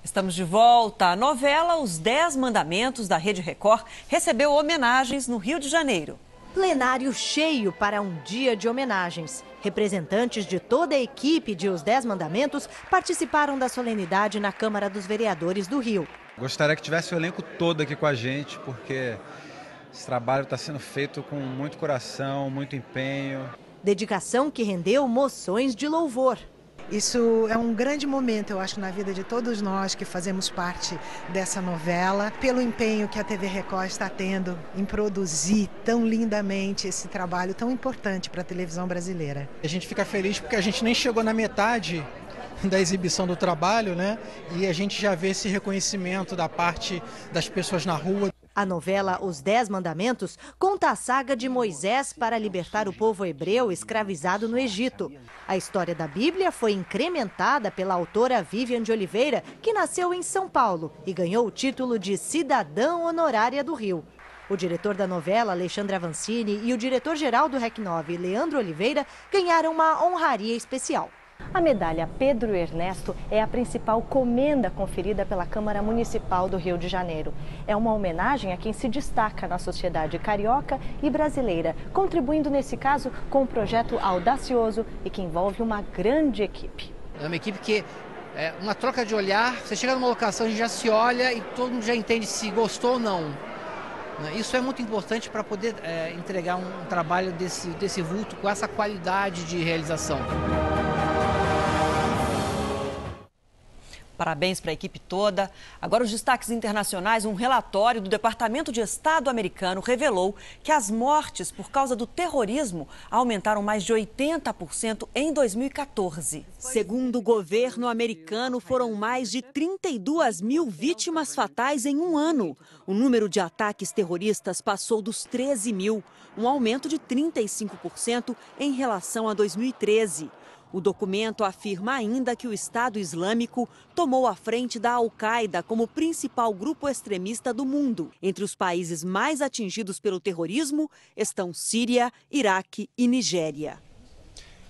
Estamos de volta. A novela Os 10 Mandamentos da Rede Record recebeu homenagens no Rio de Janeiro. Plenário cheio para um dia de homenagens. Representantes de toda a equipe de Os 10 Mandamentos participaram da solenidade na Câmara dos Vereadores do Rio. Gostaria que tivesse o elenco todo aqui com a gente, porque esse trabalho está sendo feito com muito coração, muito empenho. Dedicação que rendeu moções de louvor. Isso é um grande momento, eu acho, na vida de todos nós que fazemos parte dessa novela, pelo empenho que a TV Record está tendo em produzir tão lindamente esse trabalho tão importante para a televisão brasileira. A gente fica feliz porque a gente nem chegou na metade da exibição do trabalho, né? E a gente já vê esse reconhecimento da parte das pessoas na rua. A novela Os 10 Mandamentos conta a saga de Moisés para libertar o povo hebreu escravizado no Egito. A história da Bíblia foi incrementada pela autora Vivian de Oliveira, que nasceu em São Paulo e ganhou o título de cidadã honorária do Rio. O diretor da novela, Alexandre Avancini, e o diretor-geral do REC9, Leandro Oliveira, ganharam uma honraria especial. A medalha Pedro Ernesto é a principal comenda conferida pela Câmara Municipal do Rio de Janeiro. É uma homenagem a quem se destaca na sociedade carioca e brasileira, contribuindo nesse caso com um projeto audacioso e que envolve uma grande equipe. É uma equipe que é uma troca de olhar, você chega numa locação, a gente já se olha e todo mundo já entende se gostou ou não. Isso é muito importante para poder entregar um trabalho desse vulto com essa qualidade de realização. Parabéns para a equipe toda. Agora os destaques internacionais. Um relatório do Departamento de Estado americano revelou que as mortes por causa do terrorismo aumentaram mais de 80% em 2014. Segundo o governo americano, foram mais de 32 mil vítimas fatais em um ano. O número de ataques terroristas passou dos 13 mil, um aumento de 35% em relação a 2013. O documento afirma ainda que o Estado Islâmico tomou a frente da Al-Qaeda como principal grupo extremista do mundo. Entre os países mais atingidos pelo terrorismo estão Síria, Iraque e Nigéria.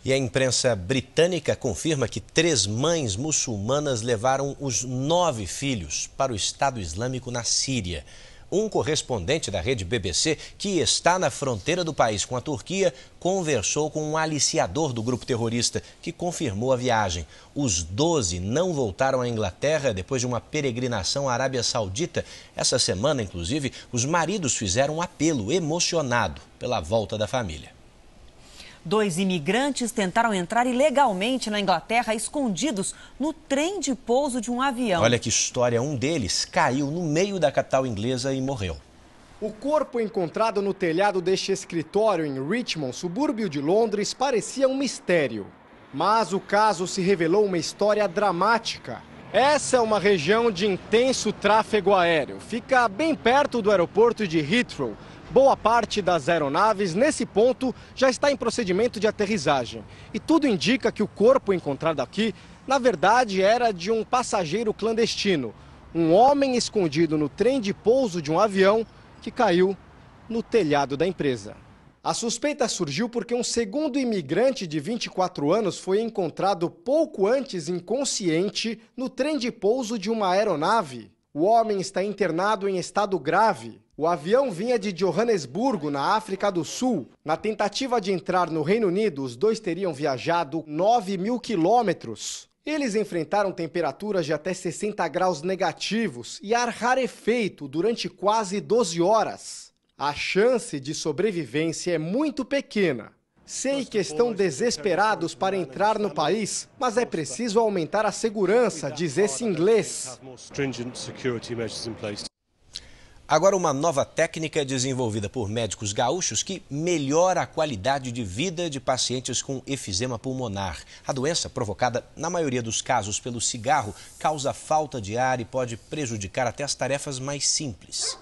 E a imprensa britânica confirma que 3 mães muçulmanas levaram os 9 filhos para o Estado Islâmico na Síria. Um correspondente da rede BBC, que está na fronteira do país com a Turquia, conversou com um aliciador do grupo terrorista, que confirmou a viagem. Os 12 não voltaram à Inglaterra depois de uma peregrinação à Arábia Saudita. Essa semana, inclusive, os maridos fizeram um apelo emocionado pela volta da família. 2 imigrantes tentaram entrar ilegalmente na Inglaterra, escondidos no trem de pouso de um avião. Olha que história, um deles caiu no meio da capital inglesa e morreu. O corpo encontrado no telhado deste escritório em Richmond, subúrbio de Londres, parecia um mistério. Mas o caso se revelou uma história dramática. Essa é uma região de intenso tráfego aéreo. Fica bem perto do aeroporto de Heathrow. Boa parte das aeronaves, nesse ponto, já está em procedimento de aterrissagem. E tudo indica que o corpo encontrado aqui, na verdade, era de um passageiro clandestino. Um homem escondido no trem de pouso de um avião que caiu no telhado da empresa. A suspeita surgiu porque um segundo imigrante de 24 anos foi encontrado pouco antes inconsciente no trem de pouso de uma aeronave. O homem está internado em estado grave. O avião vinha de Joanesburgo, na África do Sul. Na tentativa de entrar no Reino Unido, os dois teriam viajado 9 mil quilômetros. Eles enfrentaram temperaturas de até 60 graus negativos e ar rarefeito durante quase 12 horas. A chance de sobrevivência é muito pequena. Sei que estão desesperados para entrar no país, mas é preciso aumentar a segurança, diz esse inglês. Agora, uma nova técnica desenvolvida por médicos gaúchos que melhora a qualidade de vida de pacientes com efizema pulmonar. A doença, provocada na maioria dos casos pelo cigarro, causa falta de ar e pode prejudicar até as tarefas mais simples.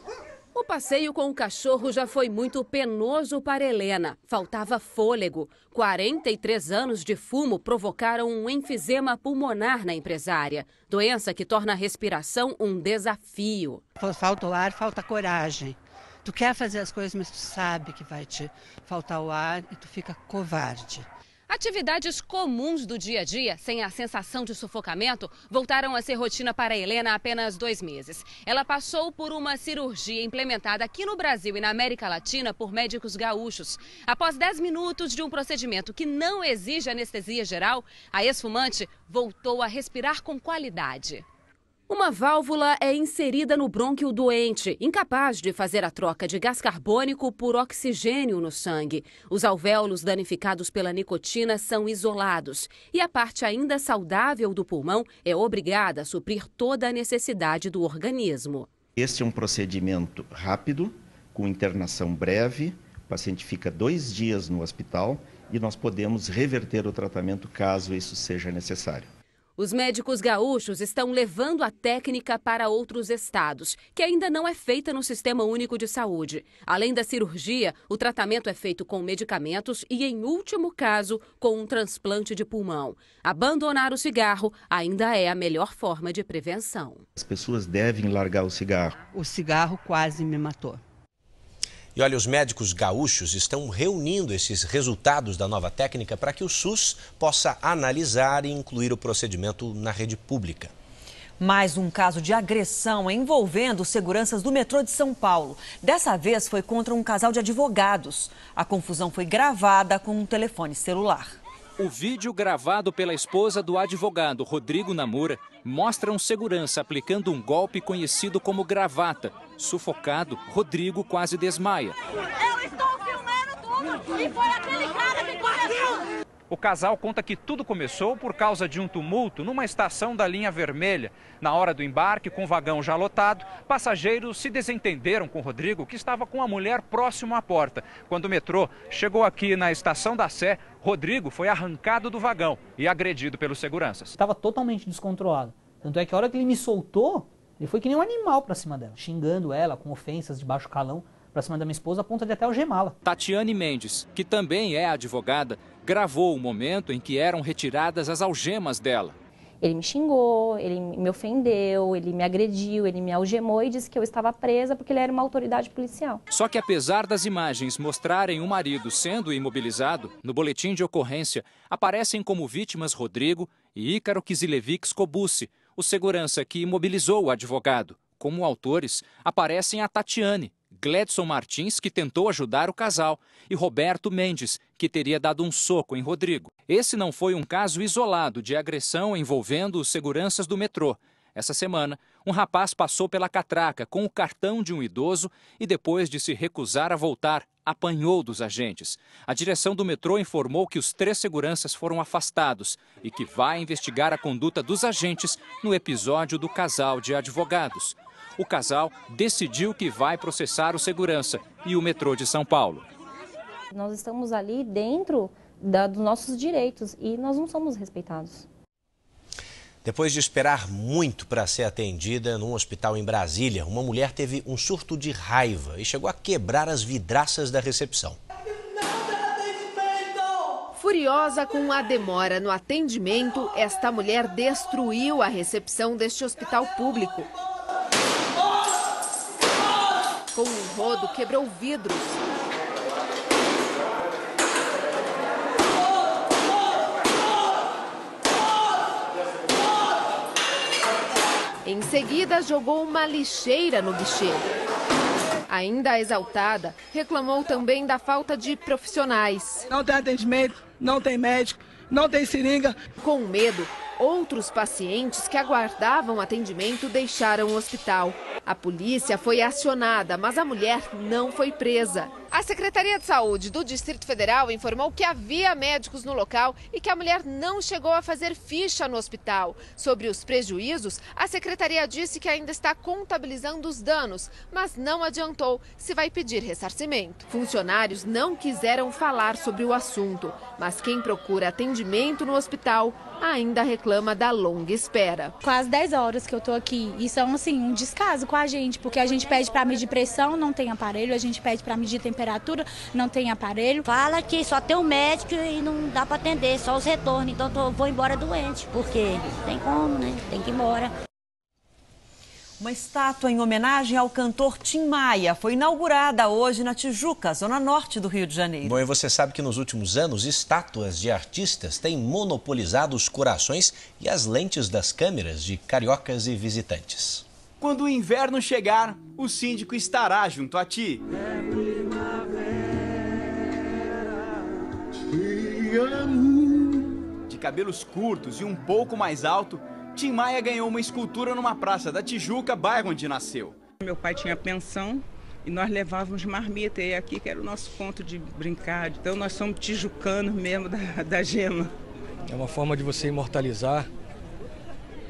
O passeio com o cachorro já foi muito penoso para Helena. Faltava fôlego. 43 anos de fumo provocaram um enfisema pulmonar na empresária. Doença que torna a respiração um desafio. Falta o ar, falta coragem. Tu quer fazer as coisas, mas tu sabe que vai te faltar o ar e tu fica covarde. Atividades comuns do dia a dia, sem a sensação de sufocamento, voltaram a ser rotina para Helena há apenas 2 meses. Ela passou por uma cirurgia implementada aqui no Brasil e na América Latina por médicos gaúchos. Após 10 minutos de um procedimento que não exige anestesia geral, a ex-fumante voltou a respirar com qualidade. Uma válvula é inserida no brônquio doente, incapaz de fazer a troca de gás carbônico por oxigênio no sangue. Os alvéolos danificados pela nicotina são isolados e a parte ainda saudável do pulmão é obrigada a suprir toda a necessidade do organismo. Este é um procedimento rápido, com internação breve. O paciente fica 2 dias no hospital e nós podemos reverter o tratamento caso isso seja necessário. Os médicos gaúchos estão levando a técnica para outros estados, que ainda não é feita no Sistema Único de Saúde. Além da cirurgia, o tratamento é feito com medicamentos e, em último caso, com um transplante de pulmão. Abandonar o cigarro ainda é a melhor forma de prevenção. As pessoas devem largar o cigarro. O cigarro quase me matou. E olha, os médicos gaúchos estão reunindo esses resultados da nova técnica para que o SUS possa analisar e incluir o procedimento na rede pública. Mais um caso de agressão envolvendo seguranças do metrô de São Paulo. Dessa vez foi contra um casal de advogados. A confusão foi gravada com um telefone celular. O vídeo gravado pela esposa do advogado Rodrigo Namura mostra um segurança aplicando um golpe conhecido como gravata. Sufocado, Rodrigo quase desmaia. Eu estou filmando tudo e foi aquele cara que começou. O casal conta que tudo começou por causa de um tumulto numa estação da linha vermelha. Na hora do embarque, com o vagão já lotado, passageiros se desentenderam com Rodrigo, que estava com a mulher próximo à porta. Quando o metrô chegou aqui na estação da Sé, Rodrigo foi arrancado do vagão e agredido pelos seguranças. Estava totalmente descontrolado. Tanto é que a hora que ele me soltou, ele foi que nem um animal para cima dela, xingando ela com ofensas de baixo calão para cima da minha esposa, a ponto de até algemá-la. Tatiane Mendes, que também é advogada, gravou o momento em que eram retiradas as algemas dela. Ele me xingou, ele me ofendeu, ele me agrediu, ele me algemou e disse que eu estava presa porque ele era uma autoridade policial. Só que apesar das imagens mostrarem o marido sendo imobilizado, no boletim de ocorrência aparecem como vítimas Rodrigo e Ícaro Kisilevics Kobusi, o segurança que imobilizou o advogado. Como autores aparecem a Tatiane, Gledson Martins, que tentou ajudar o casal, e Roberto Mendes, que teria dado um soco em Rodrigo. Esse não foi um caso isolado de agressão envolvendo os seguranças do metrô. Essa semana, um rapaz passou pela catraca com o cartão de um idoso e, depois de se recusar a voltar, apanhou dos agentes. A direção do metrô informou que os 3 seguranças foram afastados e que vai investigar a conduta dos agentes no episódio do casal de advogados. O casal decidiu que vai processar o segurança e o metrô de São Paulo. Nós estamos ali dentro dos nossos direitos e nós não somos respeitados. Depois de esperar muito para ser atendida num hospital em Brasília, uma mulher teve um surto de raiva e chegou a quebrar as vidraças da recepção. Furiosa com a demora no atendimento, esta mulher destruiu a recepção deste hospital público. Com um rodo, quebrou vidros. Em seguida, jogou uma lixeira no guichê. Ainda exaltada, reclamou também da falta de profissionais. Não tem atendimento, não tem médico, não tem seringa. Com medo, outros pacientes que aguardavam atendimento deixaram o hospital. A polícia foi acionada, mas a mulher não foi presa. A Secretaria de Saúde do Distrito Federal informou que havia médicos no local e que a mulher não chegou a fazer ficha no hospital. Sobre os prejuízos, a Secretaria disse que ainda está contabilizando os danos, mas não adiantou se vai pedir ressarcimento. Funcionários não quiseram falar sobre o assunto, mas quem procura atendimento no hospital ainda reclama da longa espera. Quase 10 horas que eu tô aqui. Isso é um descaso com a gente, porque a gente pede para medir pressão, não tem aparelho, a gente pede para medir temperatura, não tem aparelho. Fala que só tem um médico e não dá para atender, só os retornos. Então vou embora doente, porque tem como, né? Tem que ir embora. Uma estátua em homenagem ao cantor Tim Maia foi inaugurada hoje na Tijuca, zona norte do Rio de Janeiro. Bom, e você sabe que nos últimos anos, estátuas de artistas têm monopolizado os corações e as lentes das câmeras de cariocas e visitantes. Quando o inverno chegar, o síndico estará junto a ti. De cabelos curtos e um pouco mais alto, Tim Maia ganhou uma escultura numa praça da Tijuca, bairro onde nasceu. Meu pai tinha pensão e nós levávamos marmita, e aqui que era o nosso ponto de brincar. Então nós somos tijucanos mesmo da gema. É uma forma de você imortalizar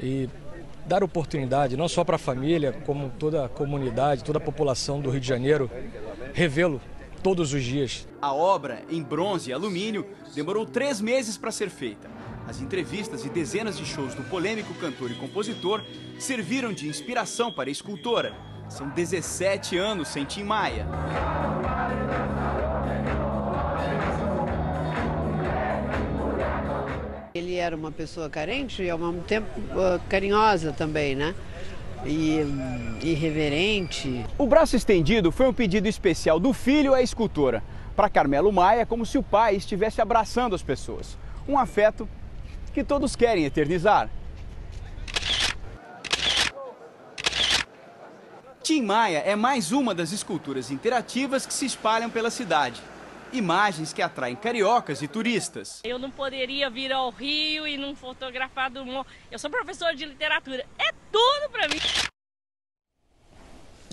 e dar oportunidade, não só para a família, como toda a comunidade, toda a população do Rio de Janeiro, revê-lo todos os dias. A obra, em bronze e alumínio, demorou 3 meses para ser feita. As entrevistas e dezenas de shows do polêmico cantor e compositor serviram de inspiração para a escultora. São 17 anos sem Tim Maia. Ele era uma pessoa carente e ao mesmo tempo carinhosa também, né? E irreverente. O braço estendido foi um pedido especial do filho à escultora. Para Carmelo Maia, é como se o pai estivesse abraçando as pessoas. Um afeto que todos querem eternizar. Tim Maia é mais uma das esculturas interativas que se espalham pela cidade. Imagens que atraem cariocas e turistas. Eu não poderia vir ao Rio e não fotografar do morro. Eu sou professora de literatura. É tudo para mim.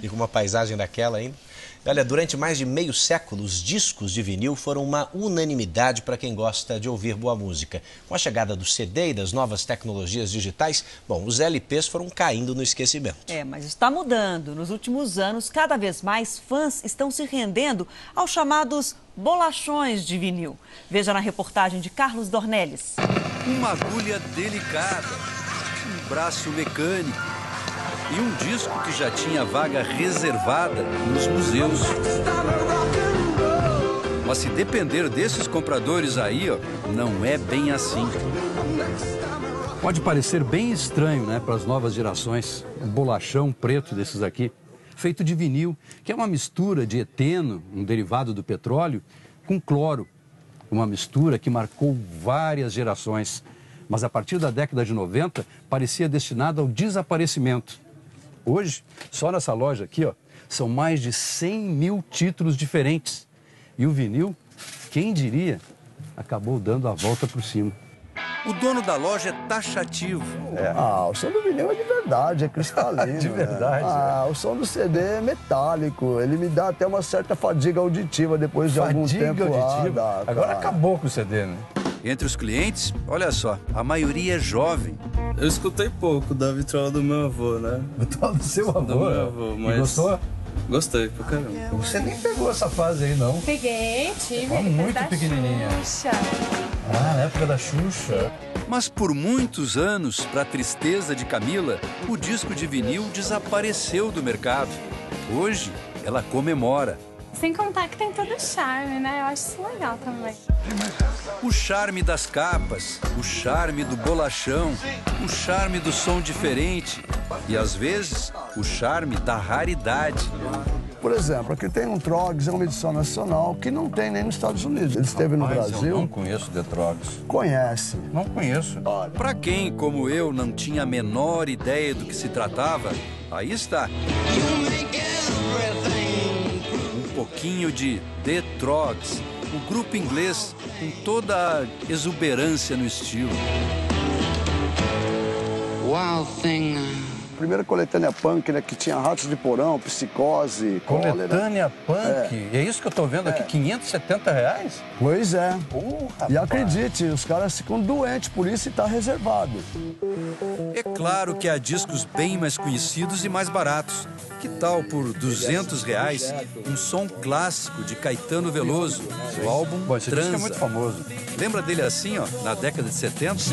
E com uma paisagem daquela ainda. Olha, durante mais de meio século, os discos de vinil foram uma unanimidade para quem gosta de ouvir boa música. Com a chegada do CD e das novas tecnologias digitais, bom, os LPs foram caindo no esquecimento. Mas está mudando. Nos últimos anos, cada vez mais fãs estão se rendendo aos chamados bolachões de vinil. Veja na reportagem de Carlos Dornelles. Uma agulha delicada, um braço mecânico e um disco que já tinha vaga reservada nos museus. Mas se depender desses compradores aí, ó, não é bem assim. Pode parecer bem estranho, né, para as novas gerações. Um bolachão preto desses aqui, feito de vinil, que é uma mistura de eteno, um derivado do petróleo, com cloro. Uma mistura que marcou várias gerações. Mas a partir da década de 90, parecia destinada ao desaparecimento. Hoje, só nessa loja aqui, ó, são mais de 100 mil títulos diferentes. E o vinil, quem diria, acabou dando a volta por cima. O dono da loja é taxativo. O som do vinil é de verdade, é cristalino. De verdade? O som do CD é metálico, ele me dá até uma certa fadiga auditiva depois de algum tempo. Auditiva? Agora acabou com o CD, né? Entre os clientes, olha só, a maioria é jovem. Eu escutei pouco da vitrola do meu avô, né? Vitrola do seu avô? Do meu avô, mas... E gostou? Gostei pra caramba. Você nem pegou essa fase aí, não? Peguei, tive. Muito pequenininha. Xuxa. Na época da Xuxa. Mas por muitos anos, para tristeza de Camila, o disco de vinil desapareceu do mercado. Hoje, ela comemora. Sem contar que tem todo o charme, né? Eu acho isso legal também. O charme das capas, o charme do bolachão, o charme do som diferente e, às vezes, o charme da raridade. Por exemplo, aqui tem um Trogs, é uma edição nacional que não tem nem nos Estados Unidos. Ele esteve no Brasil. Eu não conheço The Trogs. Conhece? Não conheço. Para quem, como eu, não tinha a menor ideia do que se tratava, aí está. Um pouquinho de The Trogs, o grupo inglês com toda a exuberância no estilo. Wild Thing. Primeira coletânea punk, né, que tinha Ratos de Porão, Psicose, Coletânea punk? É isso que eu tô vendo aqui, R$570? Pois é. E acredite, os caras ficam doentes por isso e tá reservado. É claro que há discos bem mais conhecidos e mais baratos. Que tal por R$200 um som clássico de Caetano Veloso, o álbum esse Transa. disco é muito famoso. Lembra dele assim, ó, na década de 70?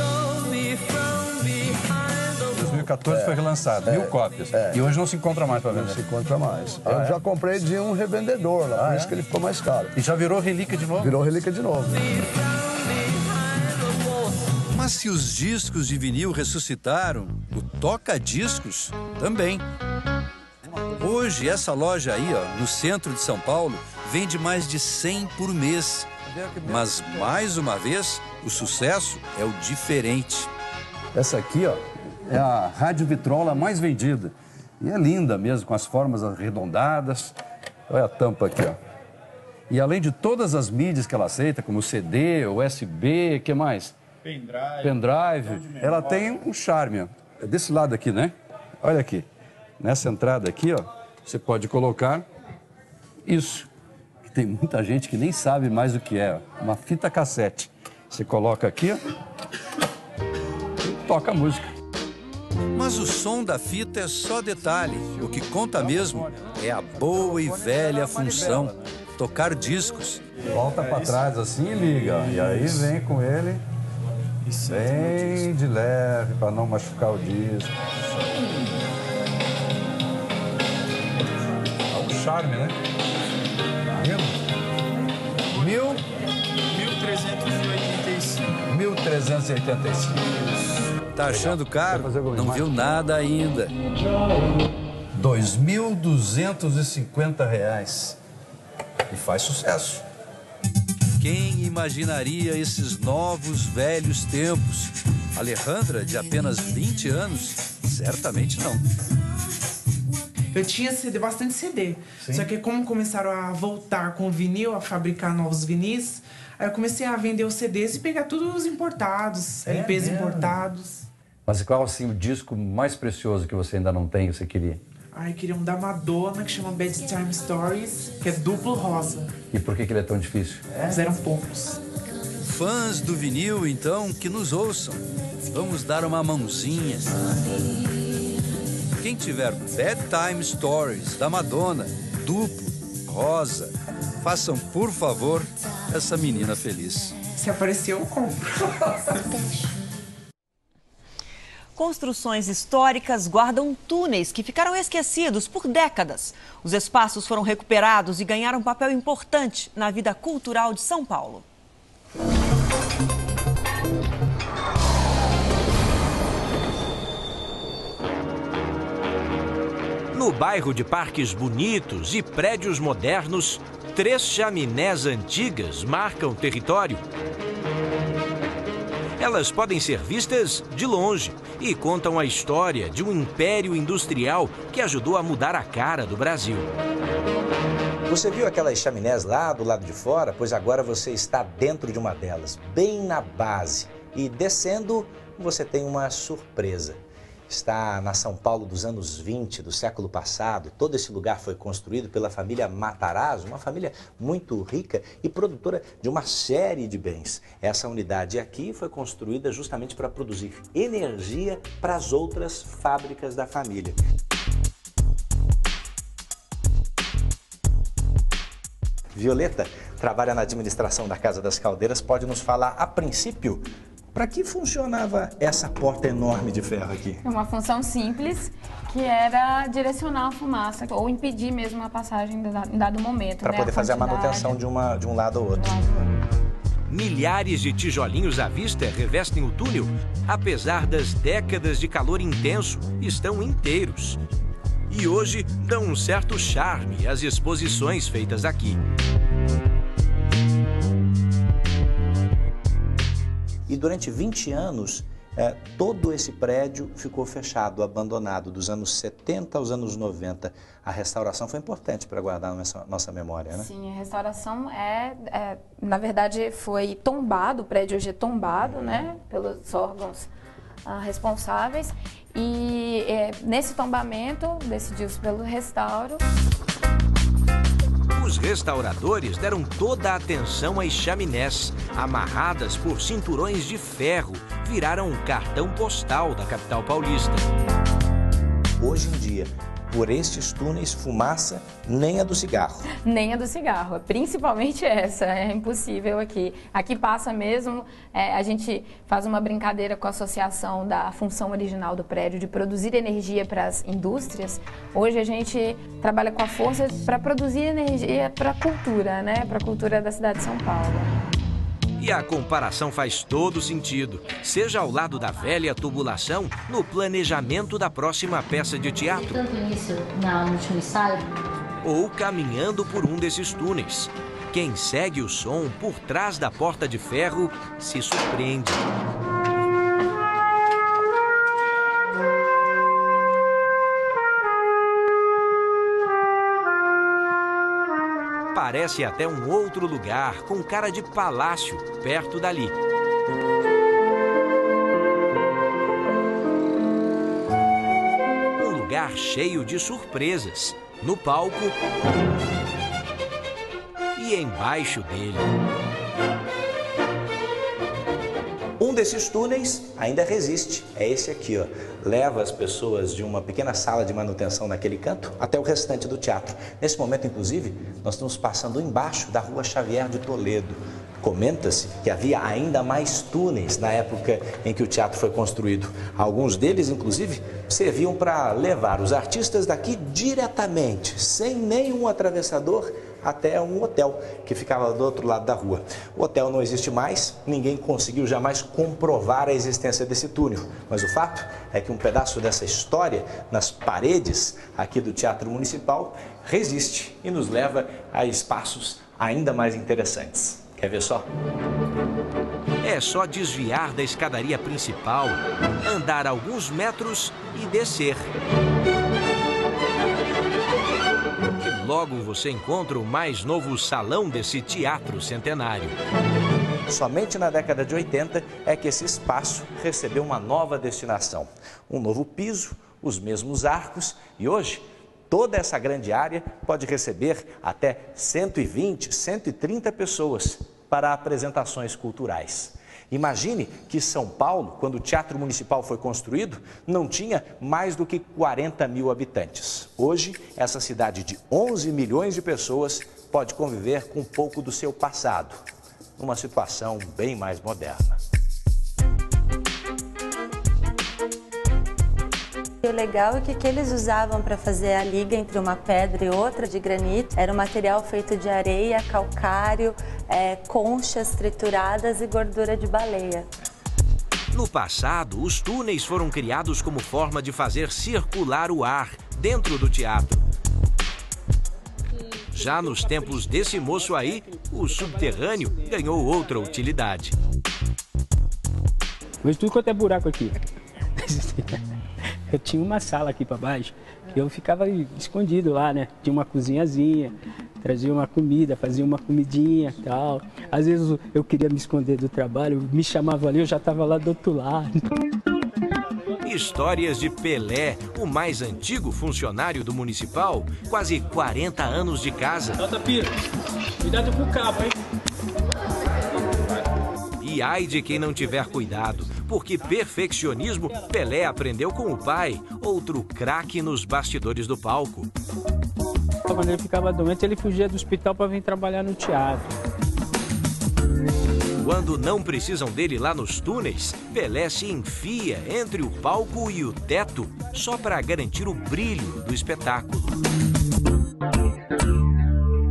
2014 foi relançado, 1000 cópias. E hoje não se encontra mais para vender. Não se encontra mais. Eu já comprei de um revendedor lá, por isso que ele ficou mais caro. E já virou relíquia de novo? Virou relíquia de novo. Mas se os discos de vinil ressuscitaram, o toca-discos também. Hoje, essa loja aí, ó, no centro de São Paulo, vende mais de 100 por mês. Mas, mais uma vez, o sucesso é o diferente. Essa aqui, ó, é a rádio vitrola mais vendida. E é linda mesmo, com as formas arredondadas. Olha a tampa aqui, ó. E além de todas as mídias que ela aceita, como CD, USB, o que mais? Pendrive. Ela tem um charme, ó. É desse lado aqui, né? Olha aqui. Nessa entrada aqui, ó, você pode colocar isso. Que tem muita gente que nem sabe mais o que é, ó. Uma fita cassete. Você coloca aqui, ó, e toca a música. Mas o som da fita é só detalhe. O que conta mesmo é a boa e velha função. Tocar discos. Volta para trás assim e liga. E aí vem com ele bem de leve para não machucar o disco. É um charme, né? Tá vendo? 1385. Tá achando caro? Não viu nada ainda. R$ 2.250. E faz sucesso. Quem imaginaria esses novos velhos tempos? Alejandra, de apenas 20 anos, certamente não. Eu tinha CD, bastante CD. Sim. Só que como começaram a voltar com o vinil, a fabricar novos vinis, aí eu comecei a vender os CDs e pegar todos os importados, LPs importados. Mas qual, assim, o disco mais precioso que você ainda não tem, você queria? Eu queria um da Madonna, que chama Bad Time Stories, que é duplo rosa. E por que ele é tão difícil? Mas eram poucos. Fãs do vinil, então, que nos ouçam. Vamos dar uma mãozinha. Quem tiver Bad Time Stories, da Madonna, duplo, rosa, façam, por favor, essa menina feliz. Se aparecer, eu compro. Construções históricas guardam túneis que ficaram esquecidos por décadas. Os espaços foram recuperados e ganharam um papel importante na vida cultural de São Paulo. No bairro de parques bonitos e prédios modernos, 3 chaminés antigas marcam território. Elas podem ser vistas de longe e contam a história de um império industrial que ajudou a mudar a cara do Brasil. Você viu aquelas chaminés lá do lado de fora? Pois agora você está dentro de uma delas, bem na base. E descendo, você tem uma surpresa. Está na São Paulo dos anos 20, do século passado. Todo esse lugar foi construído pela família Matarazzo, uma família muito rica e produtora de uma série de bens. Essa unidade aqui foi construída justamente para produzir energia para as outras fábricas da família. Violeta trabalha na administração da Casa das Caldeiras, pode nos falar, a princípio, para que funcionava essa porta enorme de ferro aqui? É uma função simples, que era direcionar a fumaça ou impedir mesmo a passagem em dado momento. Para poder fazer a manutenção de um lado ou outro. Milhares de tijolinhos à vista revestem o túnel. Apesar das décadas de calor intenso, estão inteiros. E hoje dão um certo charme às exposições feitas aqui. E durante 20 anos, todo esse prédio ficou fechado, abandonado, dos anos 70 aos anos 90. A restauração foi importante para guardar nossa memória, né? Sim, a restauração na verdade, foi tombado, o prédio hoje é tombado, né, pelos órgãos responsáveis. E nesse tombamento, decidiu-se pelo restauro. Os restauradores deram toda a atenção às chaminés. Amarradas por cinturões de ferro, viraram um cartão postal da capital paulista. Hoje em dia, por estes túneis, fumaça nem a do cigarro. Nem a do cigarro, principalmente essa, é impossível aqui. Aqui passa mesmo, a gente faz uma brincadeira com a associação da função original do prédio de produzir energia para as indústrias. Hoje a gente trabalha com a força para produzir energia para a cultura, né? Para a cultura da cidade de São Paulo. E a comparação faz todo sentido, seja ao lado da velha tubulação, no planejamento da próxima peça de teatro, tanto início no último ensaio, ou caminhando por um desses túneis. Quem segue o som por trás da porta de ferro se surpreende. Parece até um outro lugar, com cara de palácio, perto dali. Um lugar cheio de surpresas, no palco e embaixo dele. Um desses túneis ainda resiste, é esse aqui, ó. Leva as pessoas de uma pequena sala de manutenção naquele canto até o restante do teatro. Nesse momento, inclusive, nós estamos passando embaixo da Rua Xavier de Toledo. Comenta-se que havia ainda mais túneis na época em que o teatro foi construído. Alguns deles, inclusive, serviam para levar os artistas daqui diretamente, sem nenhum atravessador, até um hotel que ficava do outro lado da rua. O hotel não existe mais, ninguém conseguiu jamais comprovar a existência desse túnel. Mas o fato é que um pedaço dessa história, nas paredes aqui do Teatro Municipal, resiste e nos leva a espaços ainda mais interessantes. Quer ver só? É só desviar da escadaria principal, andar alguns metros e descer. E logo você encontra o mais novo salão desse teatro centenário. Somente na década de 80 é que esse espaço recebeu uma nova destinação. Um novo piso, os mesmos arcos e hoje toda essa grande área pode receber até 120, 130 pessoas para apresentações culturais. Imagine que São Paulo, quando o Teatro Municipal foi construído, não tinha mais do que 40 mil habitantes. Hoje, essa cidade de 11 milhões de pessoas pode conviver com um pouco do seu passado, numa situação bem mais moderna. O legal é que o que eles usavam para fazer a liga entre uma pedra e outra de granito era um material feito de areia, calcário, conchas trituradas e gordura de baleia. No passado, os túneis foram criados como forma de fazer circular o ar dentro do teatro. Já nos tempos desse moço aí, o subterrâneo ganhou outra utilidade. Mas tudo quanto é buraco aqui. Eu tinha uma sala aqui para baixo, que eu ficava escondido lá, né? Tinha uma cozinhazinha, trazia uma comida, fazia uma comidinha e tal. Às vezes eu queria me esconder do trabalho, me chamava ali, eu já estava lá do outro lado. Histórias de Pelé, o mais antigo funcionário do Municipal, quase 40 anos de casa. Solta, Piro. Cuidado com o cabo, hein? E ai de quem não tiver cuidado, porque perfeccionismo Pelé aprendeu com o pai, outro craque nos bastidores do palco. Quando ele ficava doente, ele fugia do hospital para vir trabalhar no teatro. Quando não precisam dele lá nos túneis, Pelé se enfia entre o palco e o teto, só para garantir o brilho do espetáculo.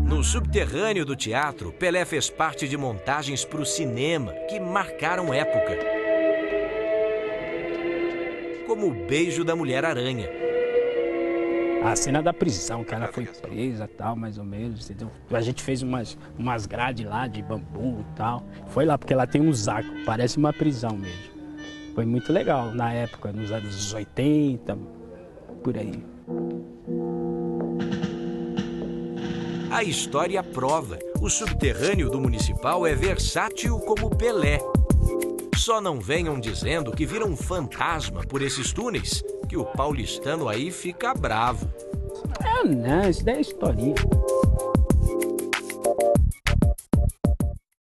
No subterrâneo do teatro, Pelé fez parte de montagens para o cinema que marcaram época. Como o beijo da Mulher-Aranha. A cena da prisão, que ela foi presa e tal, mais ou menos, entendeu? A gente fez umas grades lá de bambu e tal. Foi lá, porque ela tem um zaco, parece uma prisão mesmo. Foi muito legal na época, nos anos 80, por aí. A história prova, o subterrâneo do Municipal é versátil como Pelé. Só não venham dizendo que viram um fantasma por esses túneis, que o paulistano aí fica bravo. Não, isso daí é historinha.